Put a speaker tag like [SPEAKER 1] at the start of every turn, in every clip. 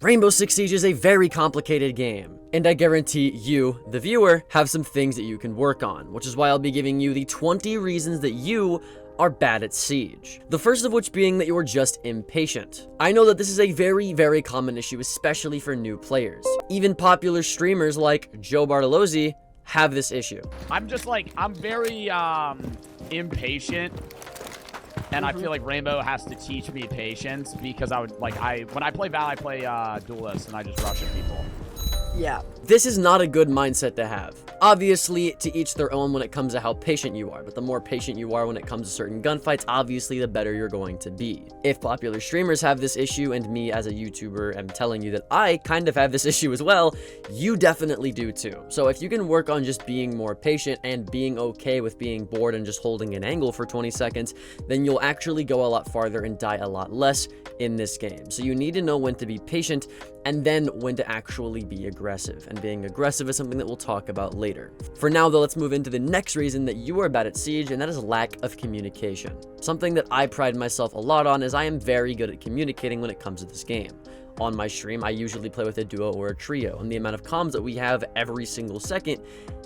[SPEAKER 1] Rainbow Six Siege is a very complicated game, and I guarantee you, the viewer, have some things that you can work on, which is why I'll be giving you the 20 reasons that you are bad at Siege. The first of which being that you're just impatient. I know that this is a very, very common issue, especially for new players. Even popular streamers like Joe Bartolozzi have this issue.
[SPEAKER 2] I'm very impatient. And I feel like Rainbow has to teach me patience because when I play Val, I play Duelist and I just rush at people.
[SPEAKER 1] Yeah. This is not a good mindset to have. Obviously, to each their own when it comes to how patient you are, but the more patient you are when it comes to certain gunfights, obviously the better you're going to be. If popular streamers have this issue, and me as a YouTuber am telling you that I kind of have this issue as well, you definitely do too. So if you can work on just being more patient and being okay with being bored and just holding an angle for 20 seconds, then you'll actually go a lot farther and die a lot less in this game. So you need to know when to be patient and then when to actually be aggressive. And being aggressive is something that we'll talk about later. For now though, let's move into the next reason that you are bad at Siege, and that is lack of communication. Something that I pride myself a lot on is I am very good at communicating when it comes to this game. On my stream, I usually play with a duo or a trio, and the amount of comms that we have every single second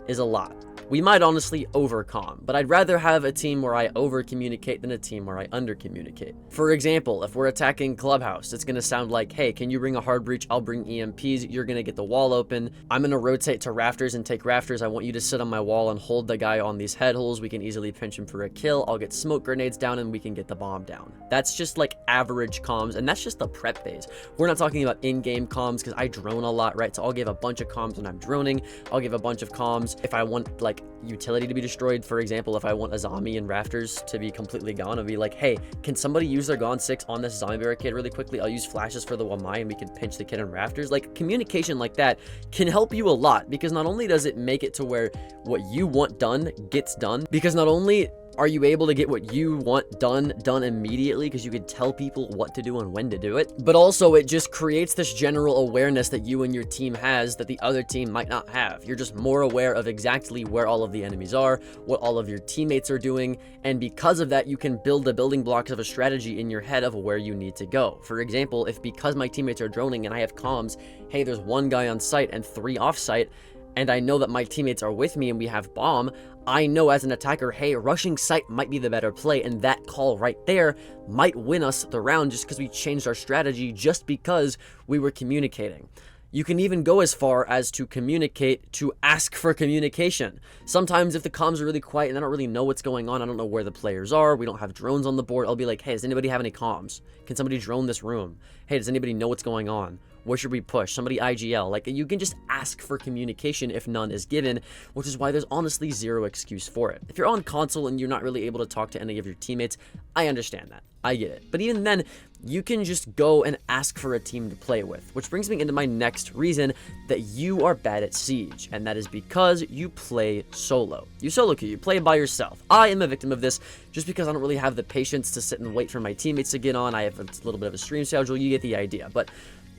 [SPEAKER 1] is a lot. We might honestly over-comm, but I'd rather have a team where I over-communicate than a team where I under-communicate. For example, if we're attacking Clubhouse, it's going to sound like, hey, can you bring a hard breach? I'll bring EMPs. You're going to get the wall open. I'm going to rotate to rafters and take rafters. I want you to sit on my wall and hold the guy on these head holes. We can easily pinch him for a kill. I'll get smoke grenades down and we can get the bomb down. That's just like average comms, and that's just the prep phase. We're not talking about in-game comms because I drone a lot, right? So I'll give a bunch of comms when I'm droning. I'll give a bunch of comms if I want like utility to be destroyed. For example, if I want a zombie in rafters to be completely gone, I'll be like, hey, can somebody use their Gon 6 on this zombie barricade really quickly? I'll use flashes for the Wamai and we can pinch the kid in rafters. Like, communication like that can help you a lot, because not only does it make it to where what you want done gets done, because not only are you able to get what you want done immediately because you can tell people what to do and when to do it, but also it just creates this general awareness that you and your team has that the other team might not have. You're just more aware of exactly where all of the enemies are, what all of your teammates are doing, and because of that, you can build the building blocks of a strategy in your head of where you need to go. For example, if because my teammates are droning and I have comms, hey, there's one guy on site and 3 off site, and I know that my teammates are with me and we have bomb, I know as an attacker, hey, rushing site might be the better play, and that call right there might win us the round just because we changed our strategy just because we were communicating. You can even go as far as to communicate to ask for communication. Sometimes if the comms are really quiet and I don't really know what's going on, I don't know where the players are, we don't have drones on the board, I'll be like, hey, does anybody have any comms? Can somebody drone this room? Hey, does anybody know what's going on? Where should we push? Somebody IGL. Like, you can just ask for communication if none is given, which is why there's honestly zero excuse for it. If you're on console and you're not really able to talk to any of your teammates, I understand that. I get it. But even then, you can just go and ask for a team to play with, which brings me into my next reason that you are bad at Siege, and that is because you play solo. You solo queue, you play by yourself. I am a victim of this just because I don't really have the patience to sit and wait for my teammates to get on. I have a little bit of a stream schedule, you get the idea. But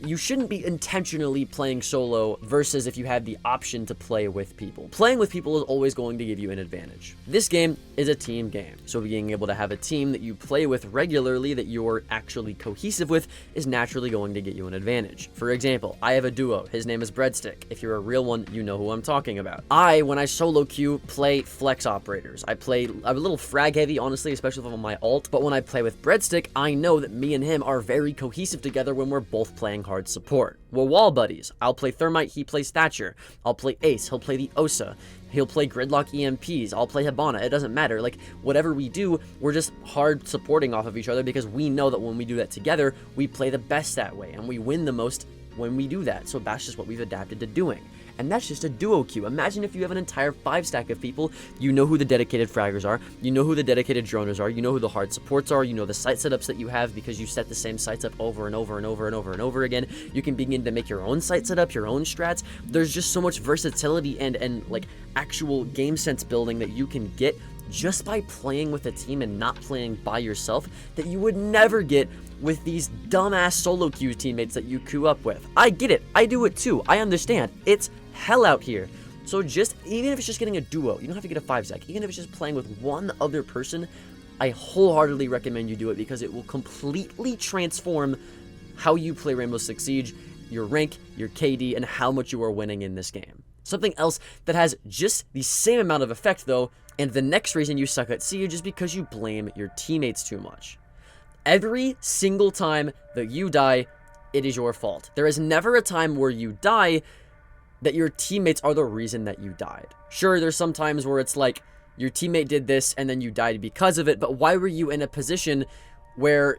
[SPEAKER 1] you shouldn't be intentionally playing solo versus if you have the option to play with people. Playing with people is always going to give you an advantage. This game is a team game, so being able to have a team that you play with regularly that you're actually cohesive with is naturally going to get you an advantage. For example, I have a duo. His name is Breadstick. If you're a real one, you know who I'm talking about. When I solo queue, play flex operators. I'm a little frag heavy, honestly, especially on my ult, but when I play with Breadstick, I know that me and him are very cohesive together when we're both playing hard support. We're wall buddies. I'll play Thermite, he plays Thatcher. I'll play Ace, he'll play the Osa. He'll play Gridlock EMPs. I'll play Hibana. It doesn't matter. Like, whatever we do, we're just hard supporting off of each other because we know that when we do that together, we play the best that way, and we win the most when we do that. So that's just what we've adapted to doing. And that's just a duo queue. Imagine if you have an entire 5-stack of people, you know who the dedicated fraggers are, you know who the dedicated droners are, you know who the hard supports are, you know the site setups that you have because you set the same sites up over and over and over and over and over again. You can begin to make your own site setup, your own strats. There's just so much versatility and like actual game sense building that you can get just by playing with a team and not playing by yourself that you would never get with these dumbass solo queue teammates that you queue up with. I get it. I do it too. I understand. It's hell out here. So even if it's just getting a duo, you don't have to get a 5-stack. Even if it's just playing with one other person, I wholeheartedly recommend you do it because it will completely transform how you play Rainbow Six Siege your rank, your KD, and how much you are winning in this game. Something else that has just the same amount of effect though, and the next reason you suck at Siege, is because you blame your teammates too much. Every single time that you die, it is your fault. There is never a time where you die that your teammates are the reason that you died. Sure, there's some times where it's like your teammate did this and then you died because of it, but why were you in a position where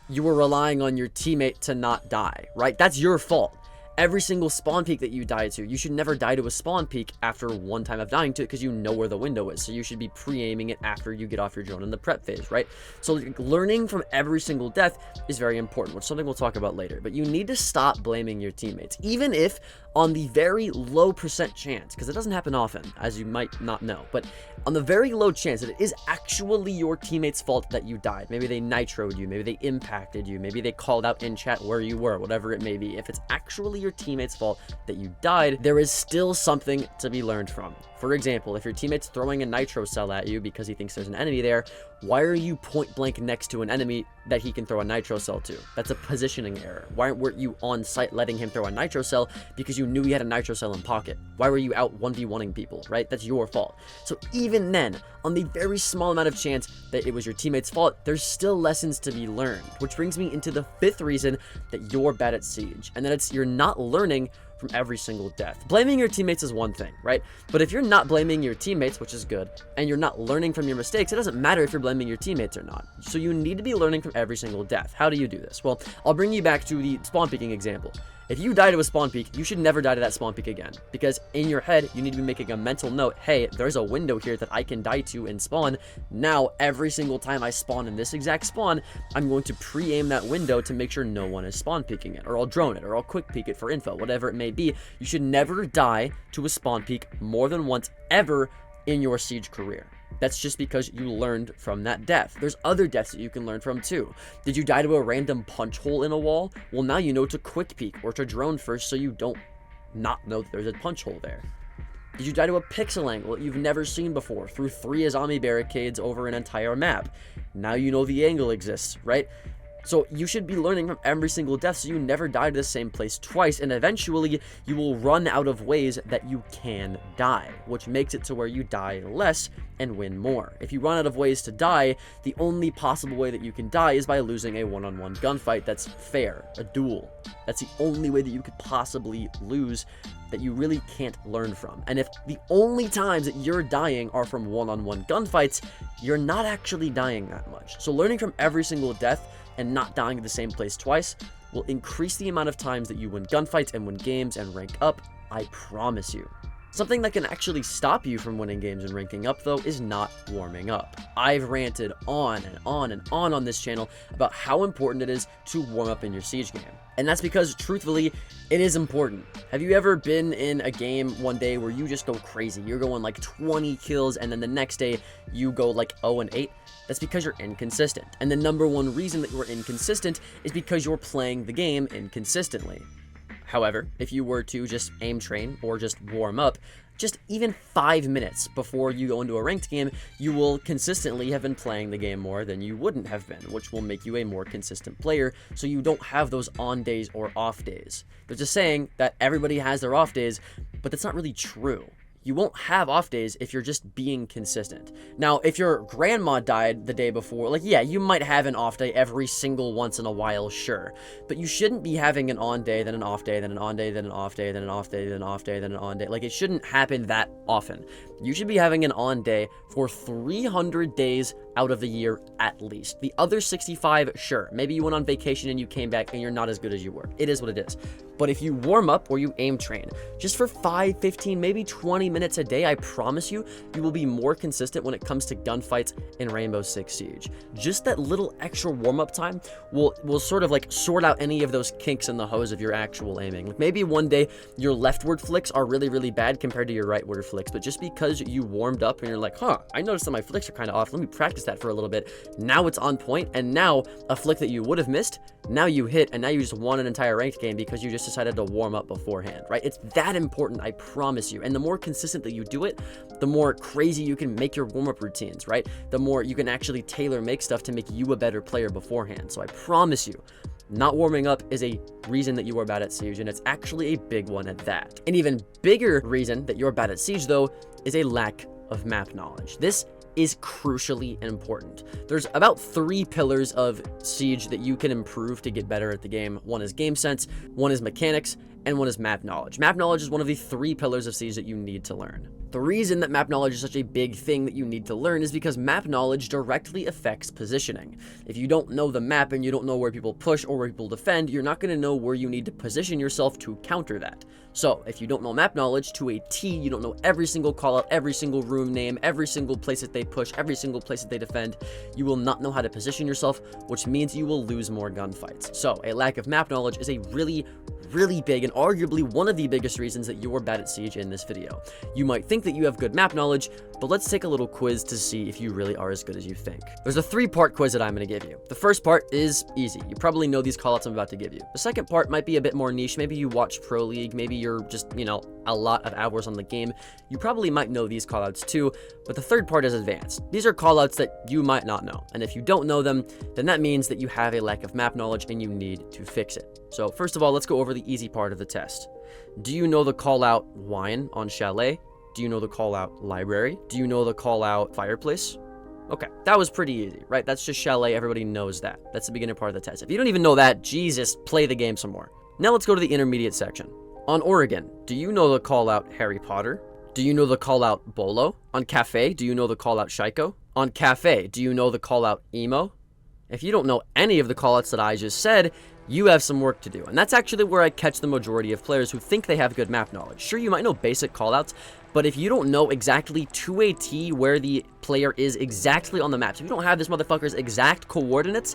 [SPEAKER 1] you were relying on your teammate to not die, right? That's your fault. Every single spawn peak that you die to, you should never die to a spawn peak after one time of dying to it, because you know where the window is. So you should be pre-aiming it after you get off your drone in the prep phase, right? So learning from every single death is very important, which is something we'll talk about later. But you need to stop blaming your teammates, even if on the very low percent chance, because it doesn't happen often, as you might not know, but on the very low chance that it is actually your teammate's fault that you died. Maybe they nitroed you, maybe they impacted you, maybe they called out in chat where you were, whatever it may be. If it's actually your teammate's fault that you died, there is still something to be learned from. For example, if your teammate's throwing a nitro cell at you because he thinks there's an enemy there, why are you point blank next to an enemy that he can throw a nitro cell to? That's a positioning error. Why weren't you on site letting him throw a nitro cell because you knew he had a nitro cell in pocket? Why were you out 1v1ing people, right? That's your fault. So even then, on the very small amount of chance that it was your teammate's fault, there's still lessons to be learned, which brings me into the fifth reason that you're bad at Siege, and that it's you're not learning from every single death. Blaming your teammates is one thing, right? But if you're not blaming your teammates, which is good, and you're not learning from your mistakes, it doesn't matter if you're blaming your teammates or not. So you need to be learning from every single death. How do you do this? Well, I'll bring you back to the spawn peeking example. If you die to a spawn peak, you should never die to that spawn peak again, because in your head, you need to be making a mental note, hey, there's a window here that I can die to and spawn. Now, every single time I spawn in this exact spawn, I'm going to pre-aim that window to make sure no one is spawn peeking it, or I'll drone it, or I'll quick peek it for info, whatever it may be. You should never die to a spawn peak more than once ever in your Siege career. That's just because you learned from that death. There's other deaths that you can learn from too. Did you die to a random punch hole in a wall? Well, now you know to quick peek or to drone first so you don't not know that there's a punch hole there. Did you die to a pixel angle that you've never seen before through 3 zombie barricades over an entire map? Now you know the angle exists, right? So you should be learning from every single death so you never die to the same place twice, and eventually you will run out of ways that you can die, which makes it to where you die less and win more. If you run out of ways to die, the only possible way that you can die is by losing a one-on-one gunfight that's fair, a duel. That's the only way that you could possibly lose that you really can't learn from. And if the only times that you're dying are from one-on-one gunfights, you're not actually dying that much. So learning from every single death and not dying to the same place twice will increase the amount of times that you win gunfights and win games and rank up, I promise you. Something that can actually stop you from winning games and ranking up, though, is not warming up. I've ranted on and on and on this channel about how important it is to warm up in your Siege game. And that's because, truthfully, it is important. Have you ever been in a game one day where you just go crazy? You're going like 20 kills, and then the next day you go like 0-8? That's because you're inconsistent. And the number one reason that you're inconsistent is because you're playing the game inconsistently. However, if you were to just aim train or just warm up, just even 5 minutes before you go into a ranked game, you will consistently have been playing the game more than you wouldn't have been, which will make you a more consistent player, so you don't have those on days or off days. There's a saying that everybody has their off days, but that's not really true. You won't have off days if you're just being consistent. Now, if your grandma died the day before, like, yeah, you might have an off day every single once in a while, sure. But you shouldn't be having an on day, then an off day, then an on day, then an off day, then an off day, then an off day, then an on day. Like, it shouldn't happen that often. You should be having an on day for 300 days out of the year at least. The other 65, sure. Maybe you went on vacation and you came back and you're not as good as you were. It is what it is. But if you warm up or you aim train, just for 5, 15, maybe 20 minutes a day, I promise you, you will be more consistent when it comes to gunfights in Rainbow Six Siege. Just that little extra warm-up time will sort of like sort out any of those kinks in the hose of your actual aiming. Like maybe one day your leftward flicks are really, really bad compared to your rightward flicks, but just because you warmed up and you're like, huh, I noticed that my flicks are kind of off, let me practice that for a little bit. Now it's on point, and now a flick that you would have missed, now you hit, and now you just won an entire ranked game because you just decided to warm up beforehand, right? It's that important, I promise you. And the more consistent that you do it, the more crazy you can make your warm-up routines, right? The more you can actually tailor make stuff to make you a better player beforehand. So I promise you, Not warming up is a reason that you are bad at Siege, and it's actually a big one at that. An even bigger reason that you're bad at Siege, though, is a lack of map knowledge. This is crucially important. There's about 3 pillars of Siege that you can improve to get better at the game. One is game sense, one is mechanics, and one is map knowledge. Map knowledge is one of the 3 pillars of Siege that you need to learn. The reason that map knowledge is such a big thing that you need to learn is because map knowledge directly affects positioning. If you don't know the map and you don't know where people push or where people defend, you're not going to know where you need to position yourself to counter that. So, if you don't know map knowledge to a T, you don't know every single call out, every single room name, every single place that they push, every single place that they defend, you will not know how to position yourself, which means you will lose more gunfights. So, a lack of map knowledge is a really big and arguably one of the biggest reasons that you are bad at Siege in this video. You might think that you have good map knowledge, but let's take a little quiz to see if you really are as good as you think. There's a 3-part quiz that I'm going to give you. The first part is easy. You probably know these callouts I'm about to give you. The second part might be a bit more niche. Maybe you watch Pro League. Maybe you're just, a lot of hours on the game. You probably might know these callouts too, but the third part is advanced. These are callouts that you might not know, and if you don't know them, then that means that you have a lack of map knowledge and you need to fix it. So first of all, let's go over the easy part of the test. Do you know the callout wine on chalet? Do you know the callout library? Do you know the callout fireplace? Okay, that was pretty easy, right? That's just chalet. Everybody knows that. That's the beginning part of the test. If you don't even know that, Jesus, play the game some more. Now let's go to the intermediate section. On Oregon, do you know the callout Harry Potter? Do you know the callout Bolo? On Cafe, do you know the callout Shiko? On Cafe, do you know the callout Emo? If you don't know any of the callouts that I just said, you have some work to do. And that's actually where I catch the majority of players who think they have good map knowledge. Sure, you might know basic callouts, but if you don't know exactly to a T where the player is exactly on the map, so if you don't have this motherfucker's exact coordinates,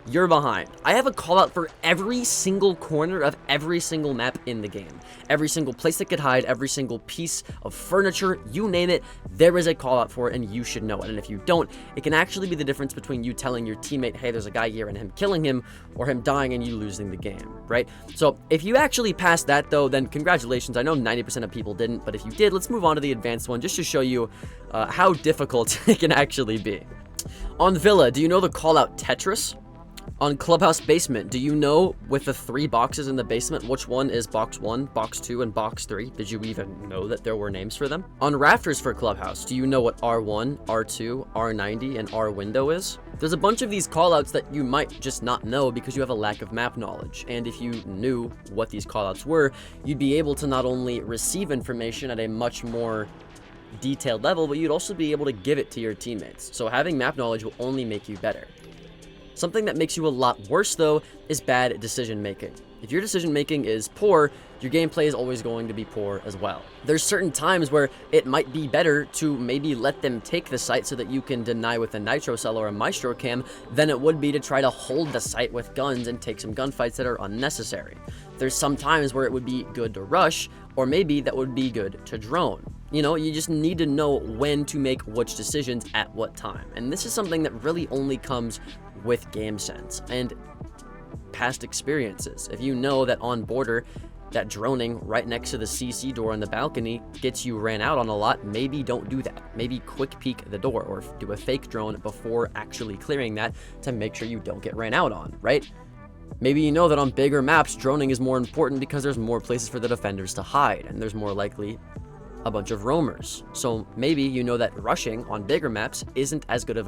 [SPEAKER 1] you're behind. I have a callout for every single corner of every single map in the game. Every single place that could hide, every single piece of furniture, you name it, there is a callout for it and you should know it. And if you don't, it can actually be the difference between you telling your teammate, hey, there's a guy here, and him killing him, or him dying and you losing the game, right? So if you actually passed that though, then congratulations. I know 90% of people didn't, but if you did, let's move on to the advanced one just to show you how difficult it can actually be. On Villa, do you know the callout Tetris? On Clubhouse Basement, do you know with the 3 boxes in the basement, which one is box 1, box 2, and box 3? Did you even know that there were names for them? On Rafters for Clubhouse, do you know what R1, R2, R90, and R window is? There's a bunch of these callouts that you might just not know because you have a lack of map knowledge. And if you knew what these callouts were, you'd be able to not only receive information at a much more detailed level, but you'd also be able to give it to your teammates. So having map knowledge will only make you better. Something that makes you a lot worse, though, is bad decision making. If your decision making is poor, your gameplay is always going to be poor as well. There's certain times where it might be better to maybe let them take the site so that you can deny with a nitro cell or a maestro cam than it would be to try to hold the site with guns and take some gunfights that are unnecessary. There's some times where it would be good to rush, or maybe that would be good to drone. You just need to know when to make which decisions at what time. And this is something that really only comes with game sense and past experiences. If you know that on border, that droning right next to the CC door on the balcony gets you ran out on a lot, maybe don't do that. Maybe quick peek the door or do a fake drone before actually clearing that to make sure you don't get ran out on, right? Maybe you know that on bigger maps, droning is more important because there's more places for the defenders to hide and there's more likely a bunch of roamers. So maybe you know that rushing on bigger maps isn't as good of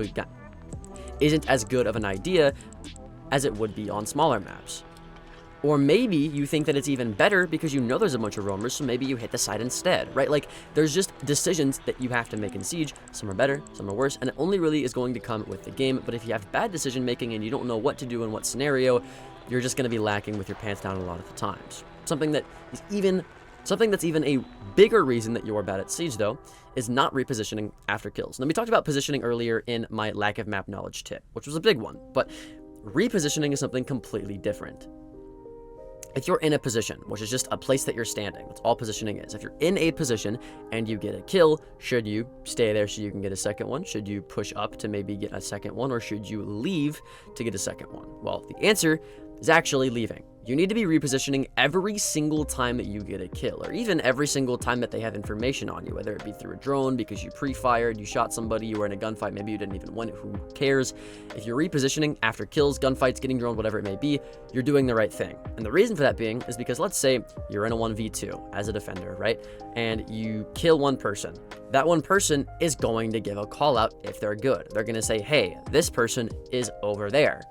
[SPEAKER 1] an idea as it would be on smaller maps. Or maybe you think that it's even better because you know there's a bunch of roamers, so maybe you hit the side instead, right? Like, there's just decisions that you have to make in Siege. Some are better, some are worse, and it only really is going to come with the game. But if you have bad decision making and you don't know what to do in what scenario, you're just going to be lacking with your pants down a lot of the times. Something that's even a bigger reason that you're bad at Siege, though, is not repositioning after kills. Now, we talked about positioning earlier in my lack of map knowledge tip, which was a big one, but repositioning is something completely different. If you're in a position, which is just a place that you're standing, that's all positioning is. If you're in a position and you get a kill, should you stay there so you can get a second one? Should you push up to maybe get a second one? Or should you leave to get a second one? Well, the answer is actually leaving. You need to be repositioning every single time that you get a kill, or even every single time that they have information on you, whether it be through a drone because you pre-fired, you shot somebody, you were in a gunfight, maybe you didn't even win it, who cares? If you're repositioning after kills, gunfights, getting droned, whatever it may be, you're doing the right thing. And the reason for that being is because let's say you're in a 1v2 as a defender, right? And you kill one person. That one person is going to give a call out if they're good. They're going to say, hey, this person is over there.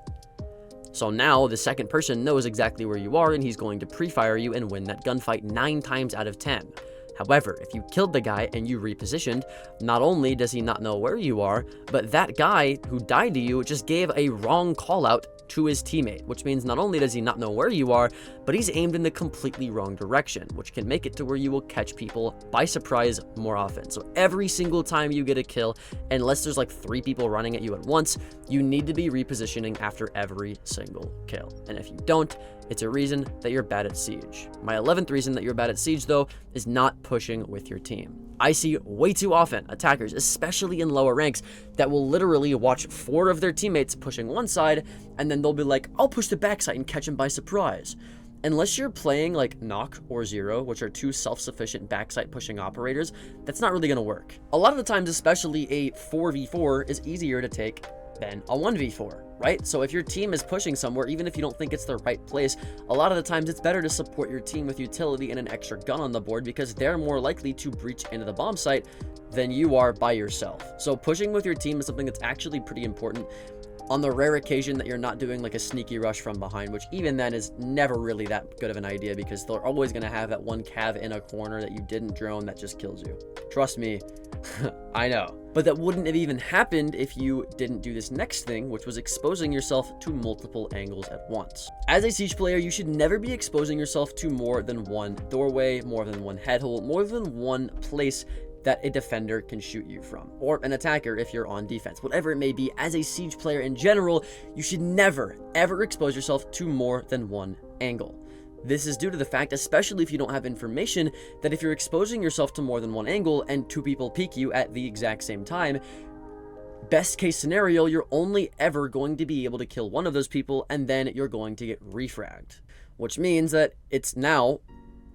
[SPEAKER 1] So now the second person knows exactly where you are, and he's going to pre-fire you and win that gunfight 9 times out of 10. However, if you killed the guy and you repositioned, not only does he not know where you are, but that guy who died to you just gave a wrong call out to his teammate, which means not only does he not know where you are, but he's aimed in the completely wrong direction, which can make it to where you will catch people by surprise more often. So every single time you get a kill, unless there's like 3 people running at you at once, you need to be repositioning after every single kill. And if you don't, it's a reason that you're bad at Siege. My 11th reason that you're bad at Siege, though, is not pushing with your team. I see way too often attackers, especially in lower ranks, that will literally watch 4 of their teammates pushing one side, and then they'll be like, I'll push the backside and catch him by surprise. Unless you're playing like Knock or Zero, which are 2 self-sufficient backside pushing operators, that's not really going to work. A lot of the times, especially a 4v4 is easier to take than a 1v4, right? So if your team is pushing somewhere, even if you don't think it's the right place, a lot of the times it's better to support your team with utility and an extra gun on the board because they're more likely to breach into the bomb site than you are by yourself. So pushing with your team is something that's actually pretty important on the rare occasion that you're not doing like a sneaky rush from behind, which even then is never really that good of an idea because they're always going to have that one cav in a corner that you didn't drone that just kills you. Trust me, I know. But that wouldn't have even happened if you didn't do this next thing, which was exposing yourself to multiple angles at once. As a Siege player, you should never be exposing yourself to more than one doorway, more than one headhole, more than one place that a defender can shoot you from, or an attacker if you're on defense. Whatever it may be, as a Siege player in general, you should never, ever expose yourself to more than one angle. This is due to the fact, especially if you don't have information, that if you're exposing yourself to more than one angle and 2 people peek you at the exact same time, best case scenario, you're only ever going to be able to kill one of those people, and then you're going to get refragged. Which means that it's now,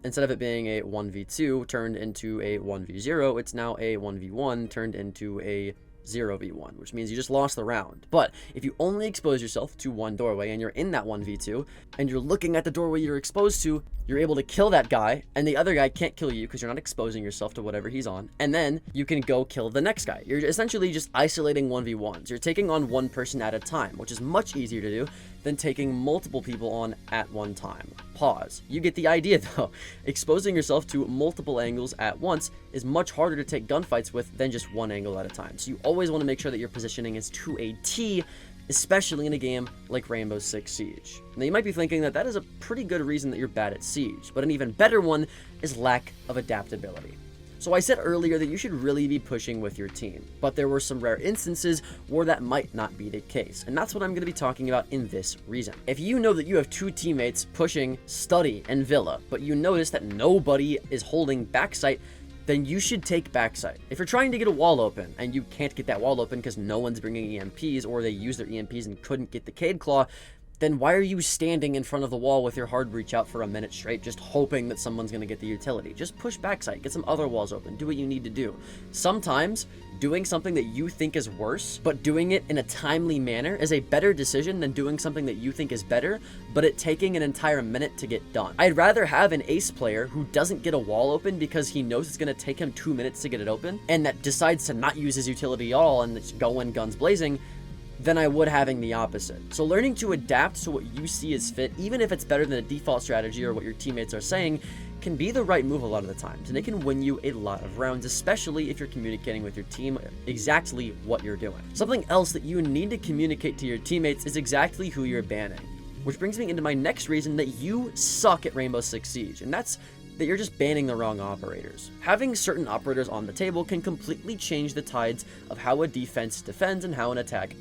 [SPEAKER 1] instead of it being a 1v2 turned into a 1v0, it's now a 1v1 turned into a 0v1, which means you just lost the round. But if you only expose yourself to one doorway and you're in that 1v2 and you're looking at the doorway you're exposed to, you're able to kill that guy and the other guy can't kill you because you're not exposing yourself to whatever he's on, and then you can go kill the next guy. You're essentially just isolating 1v1s. You're taking on one person at a time, which is much easier to do than taking multiple people on at one time. Pause. You get the idea though. Exposing yourself to multiple angles at once is much harder to take gunfights with than just one angle at a time. So you always want to make sure that your positioning is to a T, especially in a game like Rainbow Six Siege. Now you might be thinking that that is a pretty good reason that you're bad at Siege, but an even better one is lack of adaptability. So I said earlier that you should really be pushing with your team, but there were some rare instances where that might not be the case, and that's what I'm going to be talking about in this reason. If you know that you have 2 teammates pushing Study and Villa, but you notice that nobody is holding backside, then you should take backside. If you're trying to get a wall open and you can't get that wall open because no one's bringing EMPs or they used their EMPs and couldn't get the Cade Claw, then why are you standing in front of the wall with your hard breach out for a minute straight just hoping that someone's going to get the utility? Just push backside, get some other walls open, do what you need to do. Sometimes doing something that you think is worse, but doing it in a timely manner is a better decision than doing something that you think is better, but it taking an entire minute to get done. I'd rather have an ace player who doesn't get a wall open because he knows it's going to take him 2 minutes to get it open, and that decides to not use his utility at all and just go in guns blazing, than I would having the opposite. So learning to adapt to what you see as fit, even if it's better than the default strategy or what your teammates are saying, can be the right move a lot of the times, and it can win you a lot of rounds, especially if you're communicating with your team exactly what you're doing. Something else that you need to communicate to your teammates is exactly who you're banning, which brings me into my next reason that you suck at Rainbow Six Siege, and that's that you're just banning the wrong operators. Having certain operators on the table can completely change the tides of how a defense defends and how an attack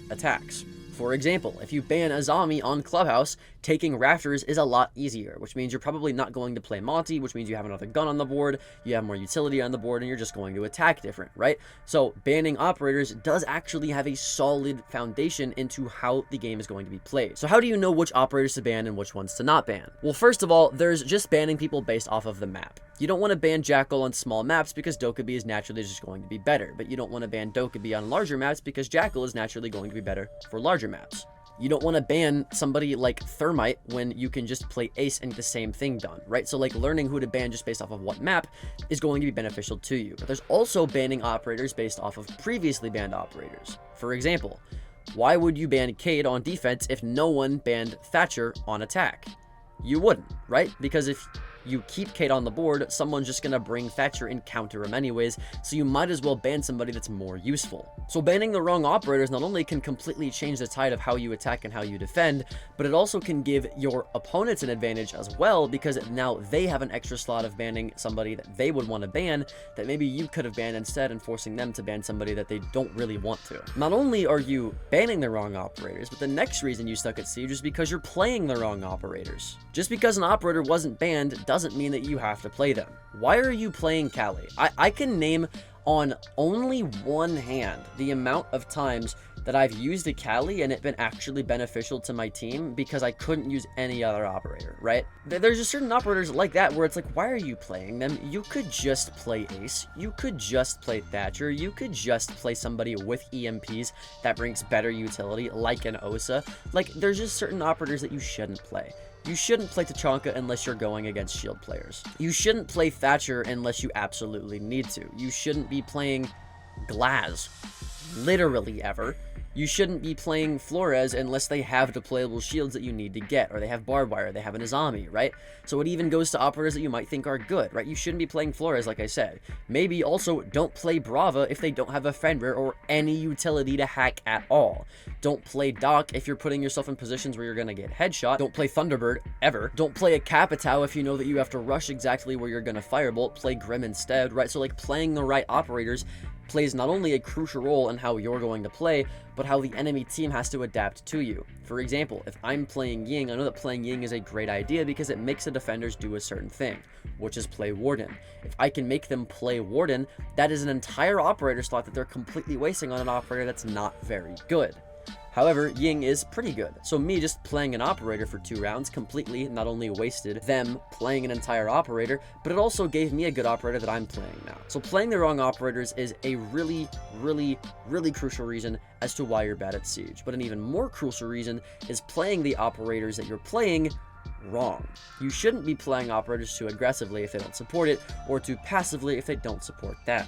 [SPEAKER 1] attacks. For example, if you ban Azami on Clubhouse, taking Rafters is a lot easier, which means you're probably not going to play Monty, which means you have another gun on the board, you have more utility on the board, and you're just going to attack different, right? So banning operators does actually have a solid foundation into how the game is going to be played. So how do you know which operators to ban and which ones to not ban? Well, first of all, there's just banning people based off of the map. You don't want to ban Jackal on small maps because Dokkaebi is naturally just going to be better, but you don't want to ban Dokkaebi on larger maps because Jackal is naturally going to be better for larger maps. You don't want to ban somebody like Thermite when you can just play Ace and get the same thing done, right? So like learning who to ban just based off of what map is going to be beneficial to you. But there's also banning operators based off of previously banned operators. For example, why would you ban Cade on defense if no one banned Thatcher on attack? You wouldn't, right? Because if you keep Cade on the board, someone's just gonna bring Thatcher and counter him anyways, so you might as well ban somebody that's more useful. So banning the wrong operators not only can completely change the tide of how you attack and how you defend, but it also can give your opponents an advantage as well, because now they have an extra slot of banning somebody that they would want to ban that maybe you could have banned instead, and forcing them to ban somebody that they don't really want to. Not only are you banning the wrong operators, but the next reason you suck at Siege is because you're playing the wrong operators. Just because an operator wasn't banned doesn't mean that you have to play them. Why are you playing Kali? I can name on only one hand the amount of times that I've used a Kali and it's been actually beneficial to my team because I couldn't use any other operator, right? There's just certain operators like that where it's like, why are you playing them? You could just play Ace. You could just play Thatcher. You could just play somebody with EMPs that brings better utility, like an Osa. Like, there's just certain operators that you shouldn't play. You shouldn't play Tachanka unless you're going against shield players. You shouldn't play Thatcher unless you absolutely need to. You shouldn't be playing Glaz, literally ever. You shouldn't be playing Flores unless they have deployable shields that you need to get, or they have barbed wire, they have an Azami, right? So it even goes to operators that you might think are good, right? You shouldn't be playing Flores, like I said. Maybe also don't play Brava if they don't have a Fenrir or any utility to hack at all. Don't play Doc if you're putting yourself in positions where you're gonna get headshot. Don't play Thunderbird, ever. Don't play a Capitao if you know that you have to rush exactly where you're gonna firebolt. Play Grim instead, right? So like playing the right operators plays not only a crucial role in how you're going to play, but how the enemy team has to adapt to you. For example, if I'm playing Ying, I know that playing Ying is a great idea because it makes the defenders do a certain thing, which is play Warden. If I can make them play Warden, that is an entire operator slot that they're completely wasting on an operator that's not very good. However, Ying is pretty good, so me just playing an operator for 2 rounds completely not only wasted them playing an entire operator, but it also gave me a good operator that I'm playing now. So playing the wrong operators is a really crucial reason as to why you're bad at Siege. But an even more crucial reason is playing the operators that you're playing wrong. You shouldn't be playing operators too aggressively if they don't support it, or too passively if they don't support that.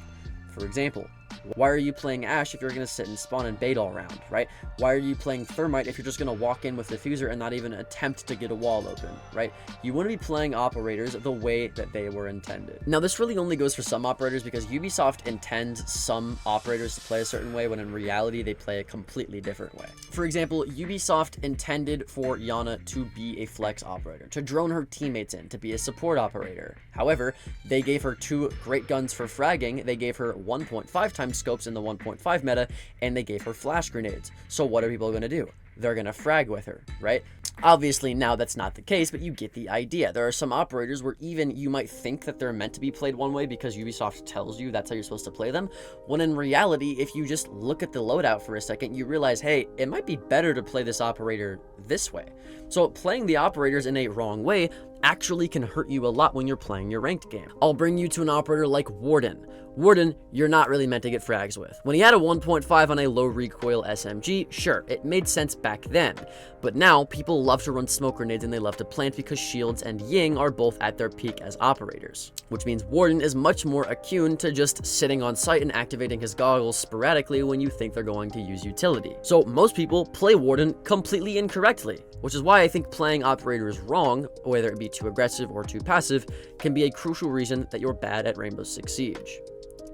[SPEAKER 1] For example, why are you playing Ashe if you're going to sit and spawn and bait all around, right? Why are you playing Thermite if you're just going to walk in with Diffuser and not even attempt to get a wall open, right? You want to be playing operators the way that they were intended. Now, this really only goes for some operators because Ubisoft intends some operators to play a certain way when in reality they play a completely different way. For example, Ubisoft intended for Yana to be a flex operator, to drone her teammates in, to be a support operator. However, they gave her 2 great guns for fragging. They gave her 1.5 times scopes in the 1.5 meta, and they gave her flash grenades. So what are people going to do? They're going to frag with her, right? Obviously, now that's not the case, but you get the idea. There are some operators where even you might think that they're meant to be played one way because Ubisoft tells you that's how you're supposed to play them, when in reality, if you just look at the loadout for a second, you realize, hey, it might be better to play this operator this way. So playing the operators in a wrong way actually can hurt you a lot when you're playing your ranked game. I'll bring you to an operator like Warden. Warden, you're not really meant to get frags with. When he had a 1.5 on a low recoil SMG, sure, it made sense back then. But now, people love to run smoke grenades and they love to plant because Shields and Ying are both at their peak as operators. Which means Warden is much more attuned to just sitting on site and activating his goggles sporadically when you think they're going to use utility. So most people play Warden completely incorrectly, which is why I think playing operators wrong, whether it be too aggressive or too passive, can be a crucial reason that you're bad at Rainbow Six Siege.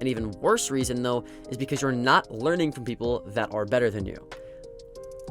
[SPEAKER 1] An even worse reason, though, is because you're not learning from people that are better than you.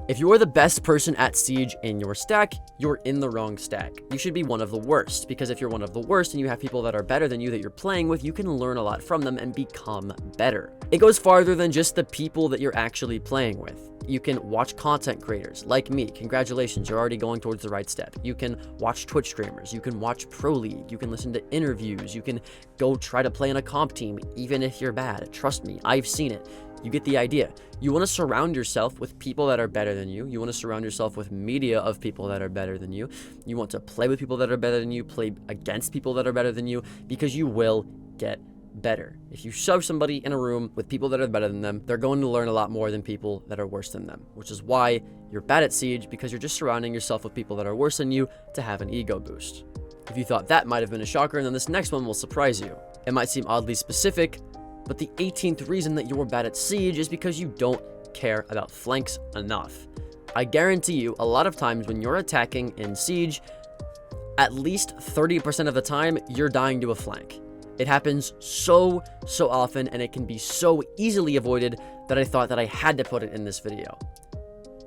[SPEAKER 1] If you're the best person at Siege in your stack, you're in the wrong stack. You should be one of the worst, because if you're one of the worst and you have people that are better than you that you're playing with, you can learn a lot from them and become better. It goes farther than just the people that you're actually playing with. You can watch content creators like me. Congratulations, you're already going towards the right step. You can watch Twitch streamers. You can watch Pro League. You can listen to interviews. You can go try to play in a comp team, even if you're bad. Trust me, I've seen it. You get the idea. You want to surround yourself with people that are better than you. You want to surround yourself with media of people that are better than you. You want to play with people that are better than you, play against people that are better than you, because you will get better. If you shove somebody in a room with people that are better than them, they're going to learn a lot more than people that are worse than them, which is why you're bad at Siege, because you're just surrounding yourself with people that are worse than you to have an ego boost. If you thought that might have been a shocker, then this next one will surprise you. It might seem oddly specific, but the 18th reason that you're bad at Siege is because you don't care about flanks enough. I guarantee you, a lot of times when you're attacking in Siege, at least 30% of the time, you're dying to a flank. It happens so often, and it can be so easily avoided that I thought that I had to put it in this video.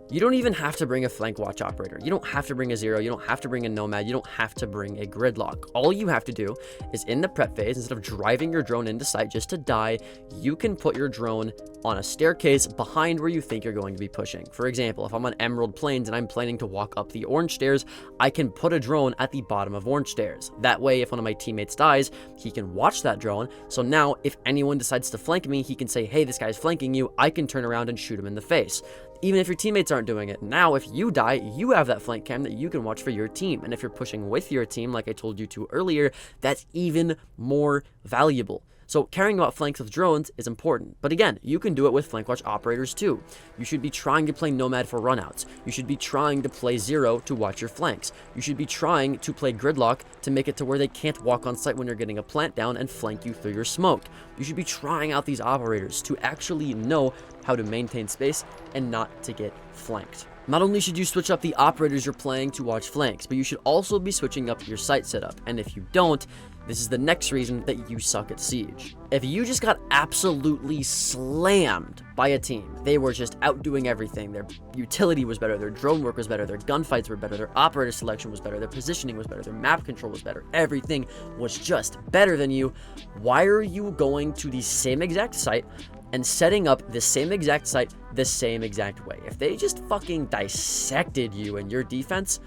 [SPEAKER 1] You don't even have to bring a flank watch operator. You don't have to bring a zero. You don't have to bring a nomad. You don't have to bring a gridlock. All you have to do is in the prep phase, instead of driving your drone into sight just to die, you can put your drone on a staircase behind where you think you're going to be pushing. For example, if I'm on Emerald Plains and I'm planning to walk up the orange stairs, I can put a drone at the bottom of orange stairs. That way, if one of my teammates dies, he can watch that drone. So now if anyone decides to flank me, he can say, hey, this guy's flanking you. I can turn around and shoot him in the face. Even if your teammates aren't doing it. Now, if you die, you have that flank cam that you can watch for your team. And if you're pushing with your team, like I told you to earlier, that's even more valuable. So caring about flanks with drones is important. But again, you can do it with flank watch operators too. You should be trying to play Nomad for runouts. You should be trying to play Zero to watch your flanks. You should be trying to play Gridlock to make it to where they can't walk on site when you're getting a plant down and flank you through your smoke. You should be trying out these operators to actually know how to maintain space and not to get flanked. Not only should you switch up the operators you're playing to watch flanks, but you should also be switching up your site setup. And if you don't, this is the next reason that you suck at Siege. If you just got absolutely slammed by a team, they were just outdoing everything. Their utility was better, their drone work was better, their gunfights were better, their operator selection was better, their positioning was better, their map control was better, everything was just better than you. Why are you going to the same exact site and setting up the same exact site the same exact way? If they just fucking dissected you and your defense,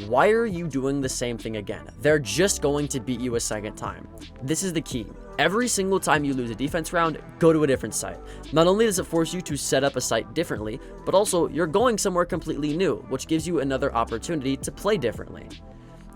[SPEAKER 1] why are you doing the same thing again? They're just going to beat you a second time. This is the key. Every single time you lose a defense round, go to a different site. Not only does it force you to set up a site differently, but also you're going somewhere completely new, which gives you another opportunity to play differently.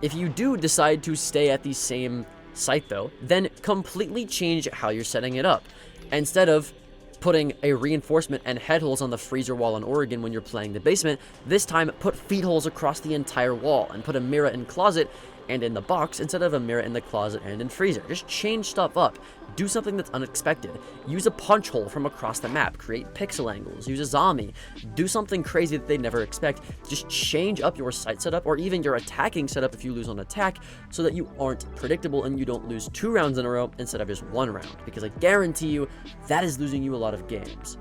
[SPEAKER 1] If you do decide to stay at the same site though, then completely change how you're setting it up. Instead of putting a reinforcement and head holes on the freezer wall in Oregon when you're playing the basement, this time put feet holes across the entire wall and put a mirror in closet and in the box instead of a mirror in the closet and in freezer. Just change stuff up. Do something that's unexpected. Use a punch hole from across the map. Create pixel angles. Use a zombie. Do something crazy that they never expect. Just change up your site setup or even your attacking setup if you lose on attack so that you aren't predictable and you don't lose 2 rounds in a row instead of just 1 round. Because I guarantee you that is losing you a lot of games.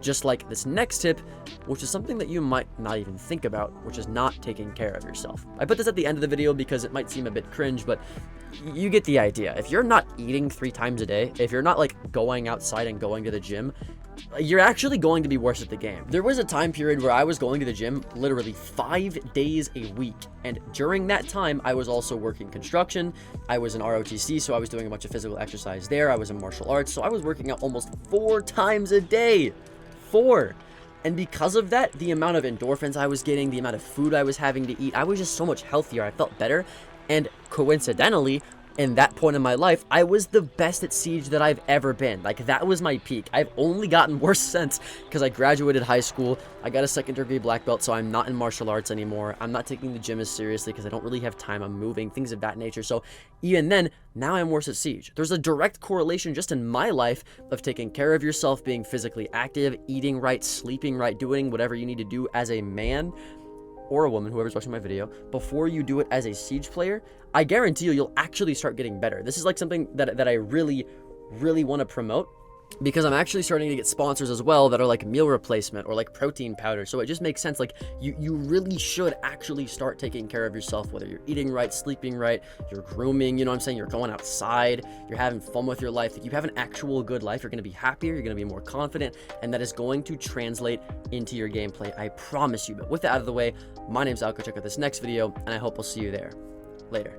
[SPEAKER 1] Just like this next tip, which is something that you might not even think about, which is not taking care of yourself. I put this at the end of the video because it might seem a bit cringe, but you get the idea. If you're not eating 3 times a day, if you're not like going outside and going to the gym, you're actually going to be worse at the game. There was a time period where I was going to the gym literally 5 days a week. And during that time, I was also working construction. I was in ROTC, so I was doing a bunch of physical exercise there. I was in martial arts, so I was working out almost 4 times a day. 4. And because of that, the amount of endorphins I was getting, the amount of food I was having to eat, I was just so much healthier. I felt better. And coincidentally, in that point in my life, I was the best at Siege that I've ever been. Like, that was my peak. I've only gotten worse since because I graduated high school. I got a 2nd degree black belt, so I'm not in martial arts anymore. I'm not taking the gym as seriously because I don't really have time. I'm moving, things of that nature. So even then, now I'm worse at Siege. There's a direct correlation just in my life of taking care of yourself, being physically active, eating right, sleeping right, doing whatever you need to do as a man or a woman, whoever's watching my video, before you do it as a Siege player. I guarantee you'll actually start getting better. This is like something that I really want to promote. because I'm actually starting to get sponsors as well that are like meal replacement or like protein powder. So it just makes sense. Like you really should actually start taking care of yourself, whether you're eating right, sleeping right, you're grooming, you know what I'm saying? You're going outside, you're having fun with your life. If you have an actual good life, you're going to be happier, you're going to be more confident, and that is going to translate into your gameplay. I promise you. But with that out of the way, my name's Alka. Check out this next video, and I hope I'll see you there. Later.